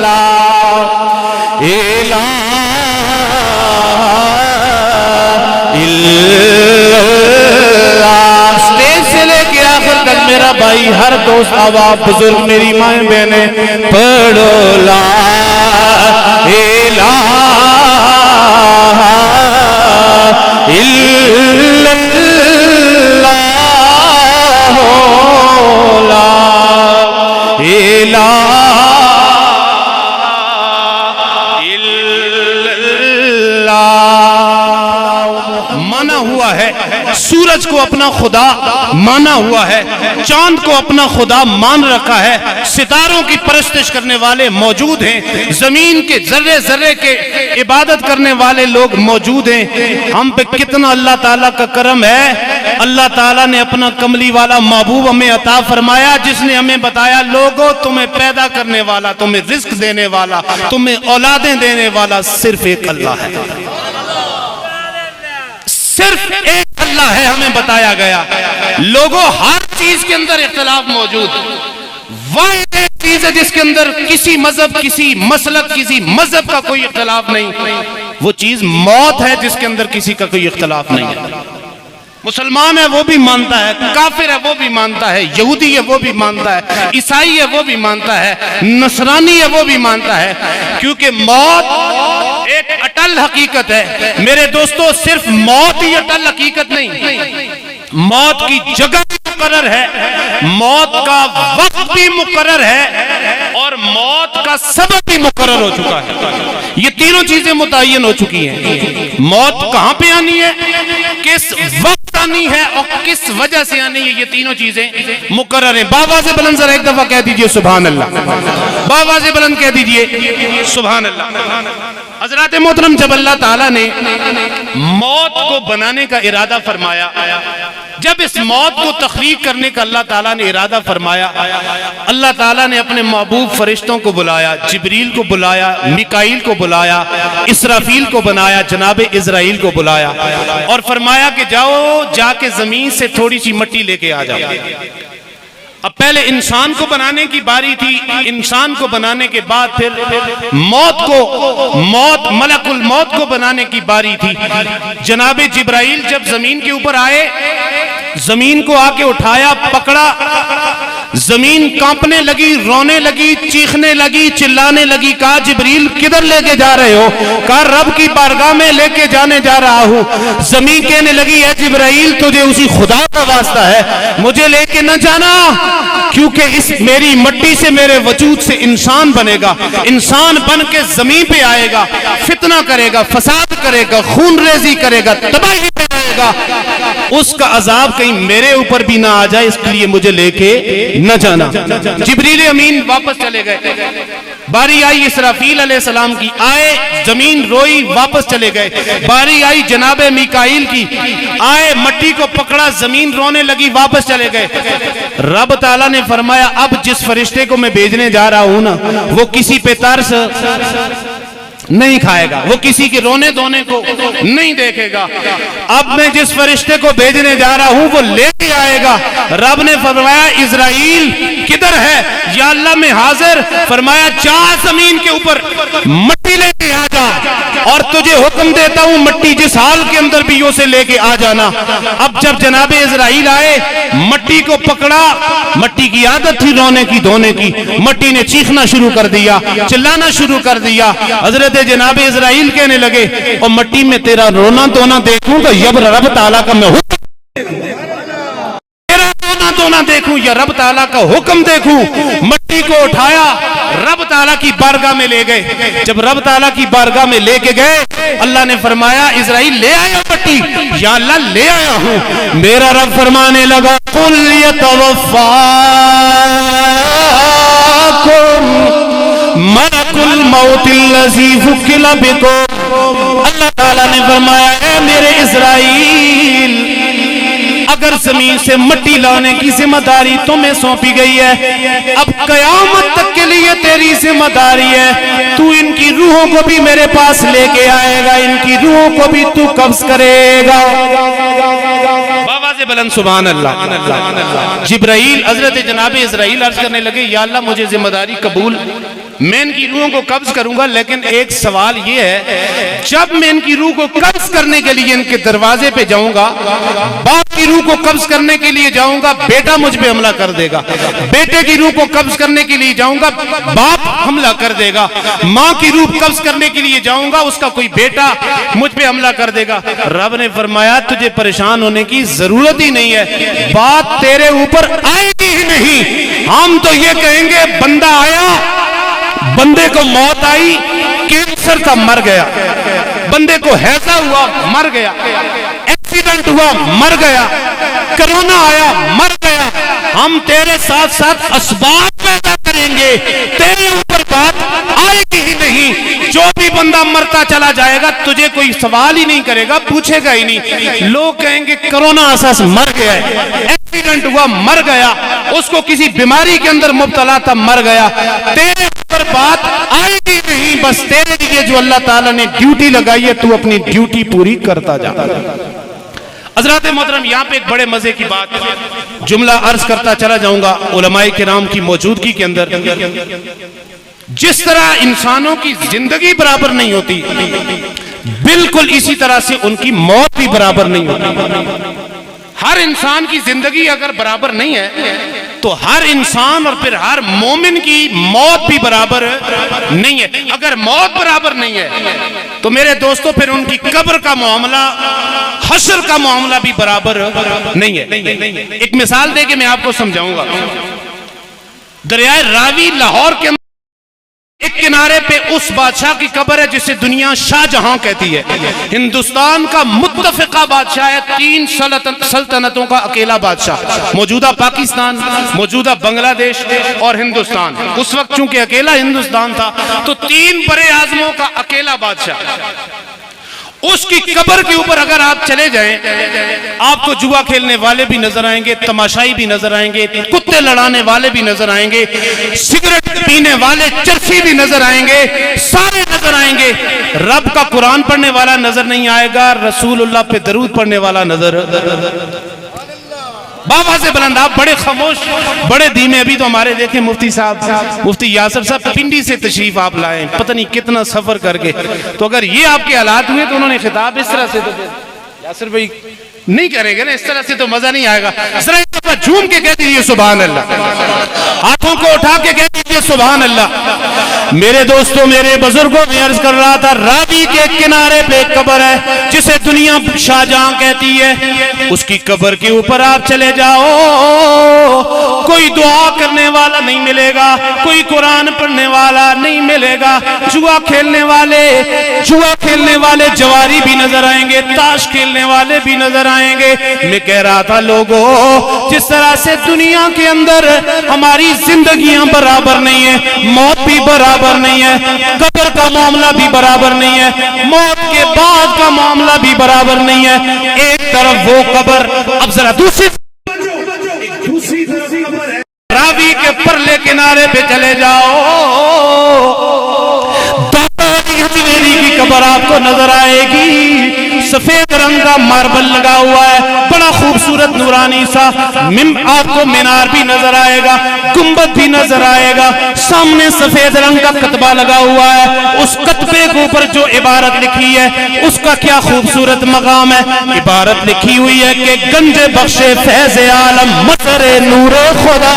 لا الہ الا اللہ. اسٹیج سے لے کے آخر تک میرا بھائی ہر دوست آباب بزرگ میری مائیں بہنیں پڑھو لا الہ الا اللہ لا الہ الا اللہ. مانا ہوا ہے سورج کو اپنا خدا مانا ہوا ہے, چاند کو اپنا خدا مان رکھا ہے, ستاروں کی پرستش کرنے والے موجود ہیں, زمین کے ذرے ذرے کے عبادت کرنے والے لوگ موجود ہیں. ہم پہ کتنا اللہ تعالیٰ کا کرم ہے. اللہ تعالیٰ نے اپنا کملی والا محبوب ہمیں عطا فرمایا, جس نے ہمیں بتایا لوگوں تمہیں پیدا کرنے والا, تمہیں رزق دینے والا, تمہیں اولادیں دینے والا صرف ایک اللہ ہے. صرف ایک اللہ ہے ہمیں بتایا گیا. لوگوں ہر چیز کے اندر اختلاف موجود, واحد ایک چیز ہے جس کے اندر کسی مذہب, کسی مسلک, کسی مذہب کا کوئی اختلاف نہیں, وہ چیز موت ہے جس کے اندر کسی کا کوئی اختلاف نہیں ہے. مسلمان ہے وہ بھی مانتا ہے, کافر ہے وہ بھی مانتا ہے, یہودی ہے وہ بھی مانتا ہے, عیسائی ہے وہ بھی مانتا ہے, نصرانی ہے وہ بھی مانتا ہے, کیونکہ موت ایک اٹل حقیقت ہے. میرے دوستو صرف موت ہی اٹل حقیقت نہیں, موت کی جگہ بھی مقرر ہے, موت کا وقت بھی مقرر ہے, اور موت کا سبب بھی مقرر ہو چکا ہے. یہ تینوں چیزیں متعین ہو چکی ہیں. موت کہاں پہ آنی ہے, کس وقت آنی ہے, اور کس وجہ سے آنی ہے, یہ تینوں چیزیں مقرر ہیں. بابا سے بلند ذرا ایک دفعہ کہہ دیجئے سبحان اللہ. بابا سے بلند کہہ دیجئے سبحان اللہ. حضرات محترم, جب اللہ تعالیٰ نے موت کو بنانے کا ارادہ فرمایا, جب اس موت کو تخلیق کرنے کا اللہ تعالیٰ نے ارادہ فرمایا, اللہ تعالیٰ نے اپنے محبوب فرشتوں کو بلایا, جبریل کو بلایا, میکائیل کو بلایا, اسرافیل کو بنایا, جناب اسرائیل کو بلایا, اور فرمایا کہ جاؤ جا کے زمین سے تھوڑی سی مٹی لے کے آ جاؤ. اب پہلے انسان کو بنانے کی باری تھی, انسان کو بنانے کے بعد پھر موت ملک الموت کو بنانے کی باری تھی. جناب جبرائیل جب زمین کے اوپر آئے, زمین کو آ کے اٹھایا, پکڑا, زمین کانپنے لگی, رونے لگی, چیخنے لگی, چلانے لگی. کہا جبریل کدھر لے کے جا رہے ہو؟ کہا رب کی بارگاہ میں لے کے جانے جا رہا ہوں. زمین کہنے لگی اے جبرائیل تجھے اسی خدا کا واسطہ ہے, مجھے لے کے نہ جانا, کیونکہ اس میری مٹی سے, میرے وجود سے انسان بنے گا, انسان بن کے زمین پہ آئے گا, فتنہ کرے گا, فساد کرے گا, خون ریزی کرے گا, تباہی پھیلائے گا. اس کا عذاب کہیں میرے اوپر بھی نہ آ جائے, اس لیے مجھے لے کے نہ جانا. جبریل امین واپس چلے گئے. باری آئی اسرافیل علیہ السلام کی, آئے, زمین روئی, واپس چلے گئے. باری آئی جناب میکائیل کی, آئے, مٹی کو پکڑا, زمین رونے لگی, واپس چلے گئے. رب تعالیٰ نے فرمایا اب جس فرشتے کو میں بھیجنے جا رہا ہوں نا, وہ کسی پہ ترس نہیں کھائے گا, وہ کسی کے رونے دھونے کو نہیں دیکھے گا. اب میں جس فرشتے کو بھیجنے جا رہا ہوں وہ لے کے آئے گا. رب نے فرمایا اسرائیل کدھر ہے؟ یا اللہ میں حاضر. فرمایا جا زمین کے اوپر مٹی لے کے آ جا, اور تجھے حکم دیتا ہوں مٹی جس حال کے اندر بھی اسے لے کے آ جانا. اب جب جناب اسرائیل آئے, مٹی کو پکڑا, مٹی کی عادت تھی رونے کی دھونے کی, مٹی نے چیخنا شروع کر دیا, چلانا شروع کر دیا. حضرت جناب اسرائیل کہنے لگے اور مٹی میں تیرا رونا دھونا دیکھوں تو یب رب تعالیٰ کا میں حکم, تیرا رونا دھونا دیکھوں یا رب تعالیٰ کا حکم دیکھوں. مٹی کو اٹھایا, رب تعالیٰ کی بارگاہ میں لے گئے. جب رب تعالیٰ کی بارگاہ میں لے کے گئے, اللہ نے فرمایا اسرائیل لے آیا مٹی؟ یا اللہ لے آیا ہوں. میرا رب فرمانے لگا قُلْ يَتَوَفَّاكُمْ مَلَكُ الْمَوْتِ الَّذِي وُكِّلَ بِكُمْ. اللہ تعالیٰ نے فرمایا اے میرے اسرائیل, اگر زمین سے مٹی لانے کی ذمہ داری تمہیں سونپی گئی ہے, اب قیامت تک کے لیے تیری ذمہ داری ہے, تو ان کی روحوں کو بھی میرے پاس لے کے آئے گا, ان کی روحوں کو بھی تو قبض کرے گا. بابا سے بلند سبحان اللہ. جبرائیل حضرت جناب اسرائیل عرض کرنے لگے یا اللہ مجھے ذمہ داری قبول میں ان کی روحوں کو قبض کروں گا، لیکن ایک سوال یہ ہے، جب میں ان کی روح کو قبض کرنے کے لیے ان کے دروازے پہ جاؤں گا، باپ کی روح کو قبض کرنے کے لیے جاؤں گا، بیٹا مجھ پہ حملہ کر دے گا، بیٹے کی روح کو قبض کرنے کے لیے جاؤں گا، باپ حملہ کر دے گا، ماں کی روح قبض کرنے کے لیے جاؤں گا، اس کا کوئی بیٹا مجھ پہ حملہ کر دے گا۔ رب نے فرمایا تجھے پریشان ہونے کی ضرورت ہی نہیں ہے، بات تیرے اوپر آئے گی ہی نہیں۔ ہم تو یہ کہیں گے بندہ آیا، بندے کو موت آئی، کینسر تھا مر گیا، بندے کو ہیضہ ہوا مر گیا، ایکسیڈنٹ ہوا مر گیا، کرونا آیا مر گیا۔ ہم تیرے ساتھ ساتھ اسباب پیدا کریں گے، تیرے اوپر بات آئے گی ہی نہیں۔ جو بھی بندہ مرتا چلا جائے گا تجھے کوئی سوال ہی نہیں کرے گا، پوچھے گا ہی نہیں۔ لوگ کہیں گے کرونا اساس مر گیا ہے، ایکسیڈنٹ ہوا مر گیا، اس کو کسی بیماری کے اندر مبتلا تھا مر گیا، تیرے اوپر بات آئے گی نہیں۔ بس تیرے لیے جو اللہ تعالیٰ نے ڈیوٹی لگائی ہے تو اپنی ڈیوٹی پوری کرتا جا۔ حضرات محترم، یہاں پہ ایک بڑے مزے کی بات جملہ عرض کرتا چلا جاؤں گا۔ علماء کرام کی موجودگی کے اندر جس طرح انسانوں کی زندگی برابر نہیں ہوتی، بالکل اسی طرح سے ان کی موت بھی برابر نہیں ہوتی۔ ہر انسان کی زندگی اگر برابر نہیں ہے تو ہر انسان اور پھر ہر مومن کی موت بھی برابر نہیں ہے۔ اگر موت برابر نہیں ہے تو میرے دوستو پھر ان کی قبر کا معاملہ، حشر کا معاملہ بھی برابر نہیں ہے۔ ایک مثال دے کے میں آپ کو سمجھاؤں گا۔ دریائے راوی لاہور کے ایک کنارے پہ اس بادشاہ کی قبر ہے جسے دنیا شاہ جہاں کہتی ہے، ہندوستان کا متفقہ بادشاہ ہے، 3 سلطنتوں کا اکیلا بادشاہ، موجودہ پاکستان، موجودہ بنگلہ دیش اور ہندوستان۔ اس وقت چونکہ اکیلا ہندوستان تھا تو 3 بڑے اعظموں کا اکیلا بادشاہ۔ اس کی قبر کے اوپر اگر آپ چلے جائیں، آپ کو جوا کھیلنے والے بھی نظر آئیں گے، تماشائی بھی نظر آئیں گے، کتے لڑانے والے بھی نظر آئیں گے، سگریٹ پینے والے چرسی بھی نظر آئیں گے، سارے نظر آئیں گے۔ رب کا قرآن پڑھنے والا نظر نہیں آئے گا، رسول اللہ پہ درود پڑھنے والا نظر۔ بابا سے بلند، آپ بڑے خاموش، بڑے دھیمے۔ ابھی تو ہمارے دیکھیں مفتی صاحب، مفتی یاسر صاحب پنڈی سے تشریف آپ لائیں، پتہ نہیں کتنا سفر کر کے، تو اگر یہ آپ کے حالات ہوئے تو انہوں نے خطاب اس طرح سے، تو یاسر بھائی نہیں کریں گے نا، اس طرح سے تو مزہ نہیں آئے گا۔ ذرا ایک دفعہ جھوم کے کہہ دیجیے سبحان اللہ، ہاتھوں کو اٹھا کے کہہ دیجیے سبحان اللہ۔ میرے دوستوں، میرے بزرگوں، میں عرض کر رہا تھا، راوی کے کنارے پہ قبر ہے جسے دنیا شاہ جہاں کہتی ہے، اس کی قبر کے اوپر آپ چلے جاؤ، کوئی دعا کرنے والا نہیں ملے گا، کوئی قرآن پڑھنے والا نہیں ملے گا، جوا کھیلنے والے جواری بھی نظر آئیں گے، تاش کھیلنے والے بھی نظر آئیں گے۔ میں کہہ رہا تھا لوگوں، جس طرح سے دنیا کے اندر ہماری زندگیاں برابر نہیں ہیں، موت بھی برابر نہیں ہے، قبر کا معاملہ بھی برابر نہیں ہے، موت کے بعد کا معاملہ بھی برابر نہیں ہے۔ ایک طرف وہ قبر، اب ذرا دوسری راوی کے پرلے کنارے پہ چلے جاؤ، کی قبر آپ کو نظر آئے گی، سفید رنگ کا ماربل لگا ہوا ہے، بڑا خوبصورت نورانی سا، آپ کو مینار بھی نظر آئے گا، گنبد بھی نظر آئے گا، سامنے سفید رنگ کا کتبہ لگا ہوا ہے، اس کتبے کے اوپر جو عبارت لکھی ہے اس کا کیا خوبصورت مقام ہے۔ عبارت لکھی ہوئی ہے کہ گنج بخش فیض عالم مظہر نور خدا،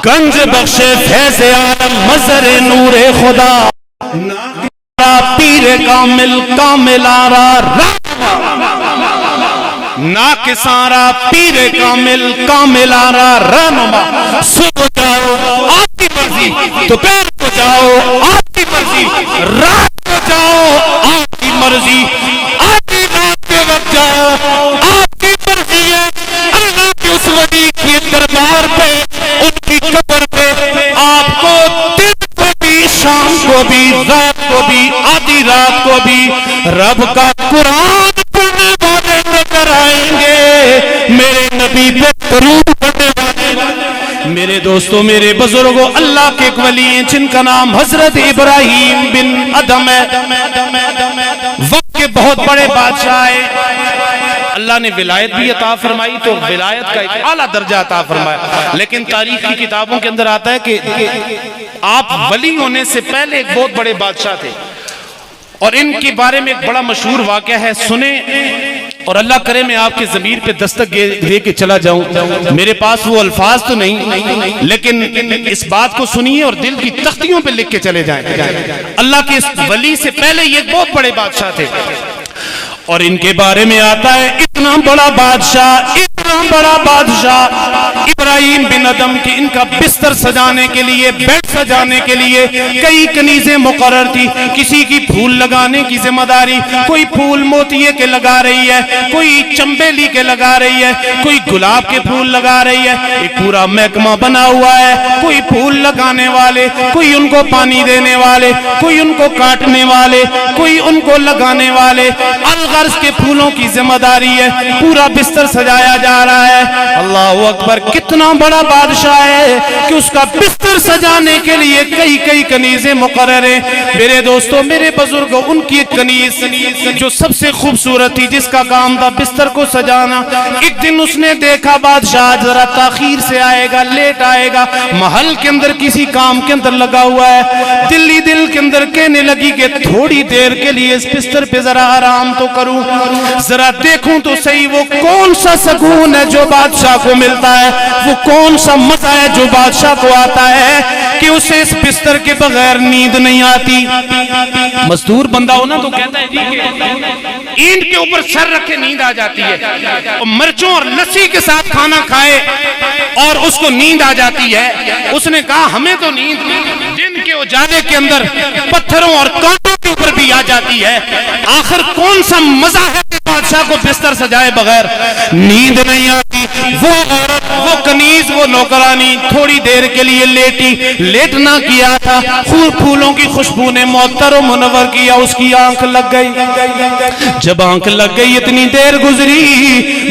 گنج بخش فیض عالم مظہر نور خدا، پیر کامل کامل آرا ناکسارا، پیر کامل کامل آرا رہنما، صبح جاؤ آپ کی مرضی، دوپہر کو جاؤ آپ کی مرضی، رات کو جاؤ آپ کی مرضی، آدھی رات کے وقت جاؤ آپ کی مرضی ہے۔ اللہ کے اس ولی کی دربار پہ، ان کی قبر پہ آپ کو دن کو بھی، شام کو بھی، رات کو بھی، آدھی رات کو بھی رب کا قرآن پڑھنے والے نظر آئیں گے، میرے نبی پہ درود پڑھنے والے۔ میرے دوستوں، میرے بزرگوں، اللہ کے ایک ولی ہیں جن کا نام حضرت ابراہیم بن ادم ہے، وقت کے بہت بڑے بادشاہ ہیں، اللہ نے ولایت بھی عطا فرمائی تو ولایت کا ایک اعلیٰ درجہ عطا فرمایا، لیکن تاریخ کی کتابوں کے اندر آتا ہے کہ آپ ولی ہونے سے پہلے ایک بہت بڑے بادشاہ تھے، اور ان کے بارے میں ایک بڑا مشہور واقعہ ہے، سنیں، اور اللہ کرے میں آپ کے ضمیر پہ دستک دے کے چلا جاؤں، میرے پاس وہ الفاظ تو نہیں، لیکن اس بات کو سنیے اور دل کی تختیوں پہ لکھ کے چلے جائیں۔ اللہ کے اس ولی سے پہلے یہ ایک بہت بڑے بادشاہ تھے، اور ان کے بارے میں آتا ہے اتنا بڑا بادشاہ ابراہیم بن ادم کی ان کا بستر سجانے کے لیے، بیڈ سجانے کے لیے کئی کنیزیں مقرر تھی، کسی کی پھول لگانے کی ذمہ داری، کوئی پھول موتیے کے لگا رہی ہے، کوئی چمبیلی کے لگا رہی ہے، کوئی گلاب کے پھول لگا رہی ہے، ایک پورا محکمہ بنا ہوا ہے، کوئی پھول لگانے والے، کوئی ان کو پانی دینے والے، کوئی ان کو کاٹنے والے، کوئی ان کو لگانے والے، الغرض کے پھولوں کی ذمہ داری ہے، پورا بستر سجایا جا رہا ہے۔ اللہ اکبر، کتنا بڑا بادشاہ ہے کہ اس کا بستر سجانے کے لیے کئی کنیزیں مقرر ہیں۔ میرے دوستوں، میرے بزرگوں، ان کی ایک کنیز جو سب سے خوبصورت تھی، جس کا کام تھا بستر کو سجانا، ایک دن اس نے دیکھا بادشاہ ذرا تاخیر سے آئے گا، لیٹ آئے گا، محل کے اندر کسی کام کے اندر لگا ہوا ہے، دل کے اندر کہنے لگی کہ تھوڑی دیر کے لیے اس بستر پہ ذرا آرام تو کروں، ذرا دیکھوں تو صحیح وہ کون سا سکون ہے جو بادشاہ کو ملتا ہے، وہ کون سا مزہ ہے جو بادشاہ کو آتا ہے کہ اسے اس بستر کے بغیر نیند نہیں آتی۔ مزدور بندہ ہو نا تو کہتا ہے جی کہ اینٹ کے اوپر سر رکھے نیند آ جاتی ہے، اور مرچوں اور لسی کے ساتھ کھانا کھائے اور اس کو نیند آ جاتی ہے۔ اس نے کہا ہمیں تو نیند دن کے اجالے کے اندر پتھروں اور کانٹوں کے اوپر بھی آ جاتی ہے، آخر کون سا مزہ ہے کہ بادشاہ کو بستر سجائے بغیر نیند نہیں آتی۔ وہ عورت، وہ کنیز، وہ نوکرانی تھوڑی دیر کے لیے لیٹنا کیا تھا، پھولوں کی خوشبو نے معطر و منور کیا، اس کی آنکھ لگ گئی۔ جب آنکھ لگ گئی اتنی دیر گزری،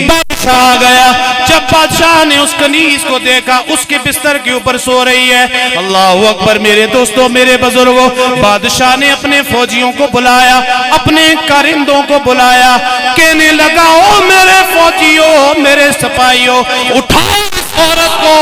بادشاہ آ گیا۔ جب بادشاہ نے اس کنیز کو دیکھا، اس کے بستر کے اوپر سو رہی ہے۔ اللہ اکبر، میرے دوستوں، میرے بزرگوں، بادشاہ نے اپنے فوجیوں کو بلایا، اپنے کارندوں کو بلایا، کہنے لگا او میرے فوجیوں، میرے سپاہیوں، اٹھاؤ اس عورت کو،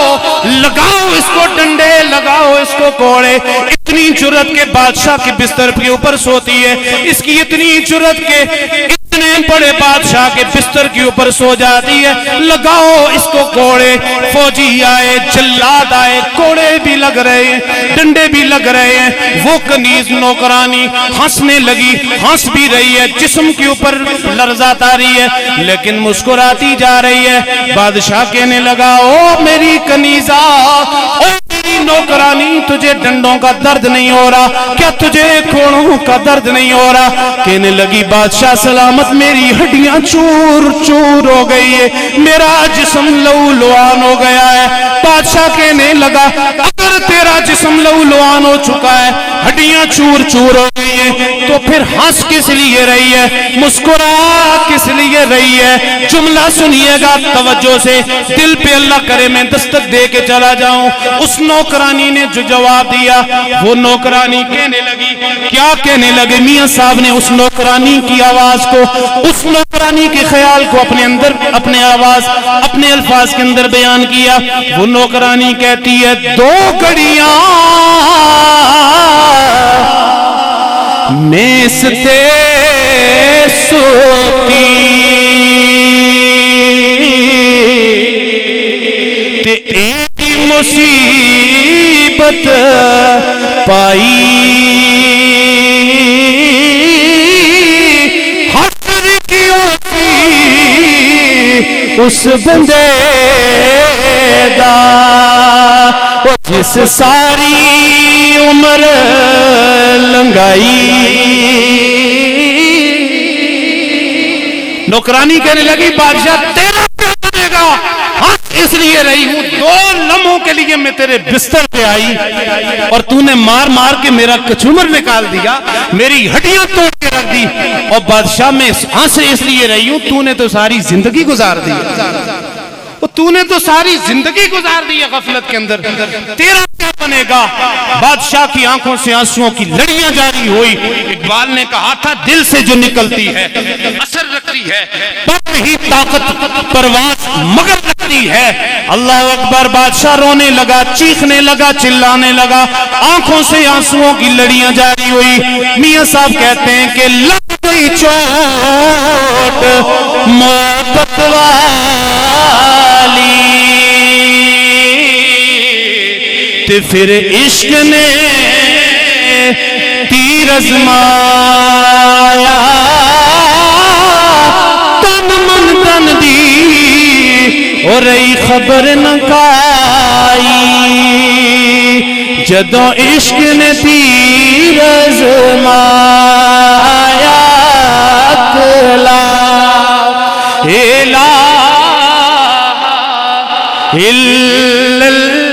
لگاؤ اس کو ڈنڈے، لگاؤ اس کو کوڑے۔ اتنی جرت کے بادشاہ کے بستر کے اوپر سوتی ہے، اس کی اتنی جرت کے اتنے بڑے بادشاہ کے بستر کے اوپر سو جاتی ہے، لگاؤ اس کو کوڑے۔ فوجی آئے، جلاد آئے، کوڑے بھی لگ رہے ہیں، ڈنڈے بھی لگ رہے ہیں۔ وہ کنیز نوکرانی ہنسنے لگی، ہنس بھی رہی ہے، جسم کے اوپر لرزات آ رہی ہے، لیکن مسکراتی جا رہی ہے۔ بادشاہ کہنے لگا او میری کنیزہ، او میری نوکرانی، تجھے ڈنڈوں کا درد نہیں ہو رہا کیا؟ تجھے کوڑوں کا درد نہیں ہو رہا؟ کہنے لگی بادشاہ سلامت، میری ہڈیاں چور چور ہو گئی ہے، میرا جسم لہو لعان ہو گیا ہے۔ بادشاہ کہنے لگا اگر تیرا جسم لہو لعان ہو چکا ہے، ہڈیاں چور چور ہو گئی ہیں، تو پھر ہنس کس لیے رہی ہے، مسکرا کس لیے رہی ہے؟ جملہ سنیے گا توجہ سے، دل پہ اللہ کرے میں دستک دے کے چلا جاؤں۔ اس نوکرانی نے جو جواب دیا، وہ نوکرانی کہنے لگی، کیا کہنے لگے میاں صاحب نے اس نوکرانی کی آواز کو، اس نوکرانی کے خیال کو اپنے اندر، اپنے آواز، اپنے الفاظ کے اندر بیان کیا۔ وہ نوکرانی کہتی ہے 2 گھڑیاں میں ستے سوتی تے ایک مصیبت پائی، حسر کی ہوتی اس بندے دا جس ساری عمر لنگائی۔ نوکرانی کہنے لگی بادشاہ تیرا کیا بنے گا؟ اس لیے رہی ہوں 2 لمحوں کے لیے میں تیرے بستر پہ آئی اور تو نے مار مار کے میرا کچومر نکال دیا، میری ہڈیاں توڑ کے رکھ دی، اور بادشاہ میں ہنس اس لیے رہی ہوں تو نے تو ساری زندگی گزار دی، تو نے تو ساری زندگی گزار دی ہے غفلت کے اندر، تیرا کیا کیا بنے گا؟ بادشاہ کی آنکھوں سے آنسوؤں کی لڑیاں جاری ہوئی. اقبال نے کہا تھا دل سے جو نکلتی ہے اثر رکھتی ہے، پر ہی طاقت پرواز مگر رکھتی ہے. اللہ اکبر. بادشاہ رونے لگا، چیخنے لگا، چلانے لگا، آنکھوں سے آنسوؤں کی لڑیاں جاری ہوئی. میاں صاحب کہتے ہیں کہ لگ گئی چوٹ محبت والی تے پھر عشق نے تیر ازمایا، تن من تن دی اور ای خبر نہ کائی، جدوں عشق نے تیر ازمایا. لا الہ الا اللہ